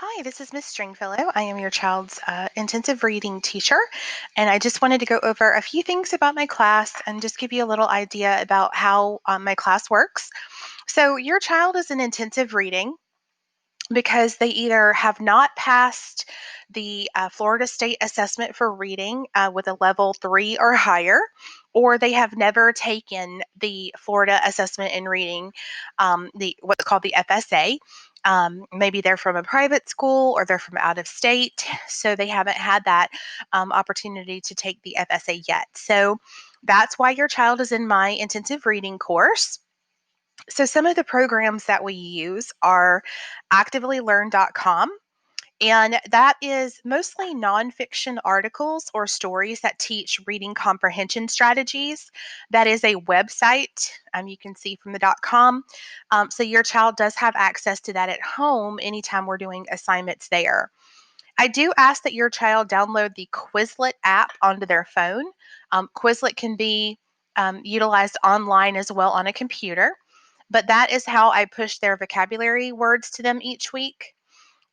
Hi, this is Miss Stringfellow. I am your child's intensive reading teacher, and I just wanted to go over a few things about my class and just give you a little idea about how my class works. So, your child is in intensive reading because they either have not passed the Florida State Assessment for Reading with a level 3 or higher, or they have never taken the Florida Assessment in Reading, the what's called the FSA. Maybe they're from a private school or they're from out of state, so they haven't had that opportunity to take the FSA yet. So that's why your child is in my intensive reading course. So some of the programs that we use are activelylearn.com, and that is mostly nonfiction articles or stories that teach reading comprehension strategies. That is a website, you can see from the .com. So your child does have access to that at home anytime we're doing assignments there. I do ask that your child download the Quizlet app onto their phone. Quizlet can be utilized online as well on a computer, but that is how I push their vocabulary words to them each week.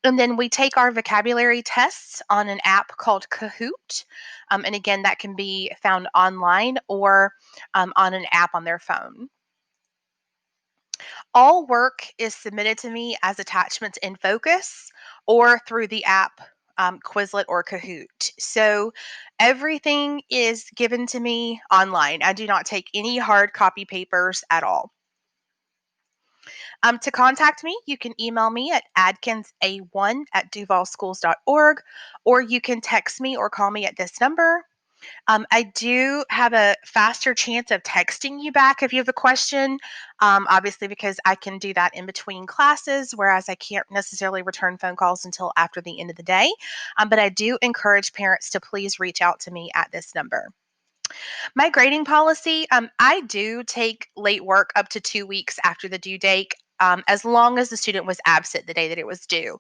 And then we take our vocabulary tests on an app called Kahoot. And again, that can be found online or on an app on their phone. All work is submitted to me as attachments in Focus or through the app Quizlet or Kahoot. So everything is given to me online. I do not take any hard copy papers at all. To contact me, you can email me at adkinsa1@duvalschools.org, or you can text me or call me at this number. I do have a faster chance of texting you back if you have a question, obviously, because I can do that in between classes, whereas I can't necessarily return phone calls until after the end of the day. But I do encourage parents to please reach out to me at this number. My grading policy, I do take late work up to 2 weeks after the due date, as long as the student was absent the day that it was due.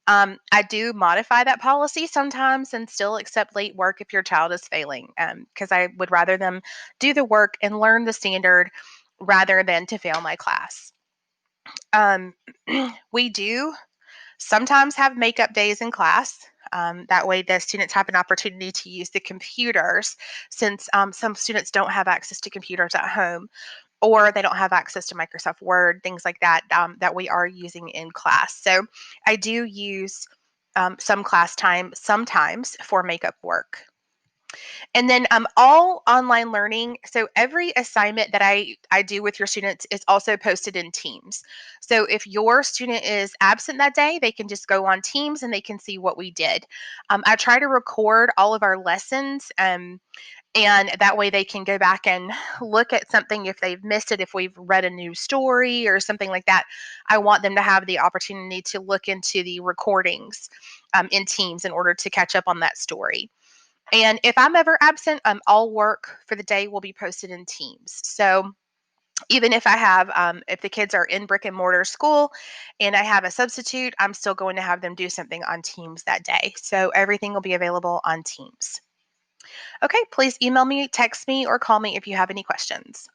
I do modify that policy sometimes and still accept late work if your child is failing, because I would rather them do the work and learn the standard rather than to fail my class. Um, we do sometimes have makeup days in class. That way, the students have an opportunity to use the computers since some students don't have access to computers at home or they don't have access to Microsoft Word, things like that, that we are using in class. So I do use some class time sometimes for makeup work. And then all online learning. So every assignment that I do with your students is also posted in Teams. So if your student is absent that day, they can just go on Teams and they can see what we did. I try to record all of our lessons. And that way they can go back and look at something if they've missed it, if we've read a new story or something like that. I want them to have the opportunity to look into the recordings in Teams in order to catch up on that story. And if I'm ever absent, all work for the day will be posted in Teams. So even if I have, if the kids are in brick and mortar school and I have a substitute, I'm still going to have them do something on Teams that day. So everything will be available on Teams. Okay, please email me, text me, or call me if you have any questions.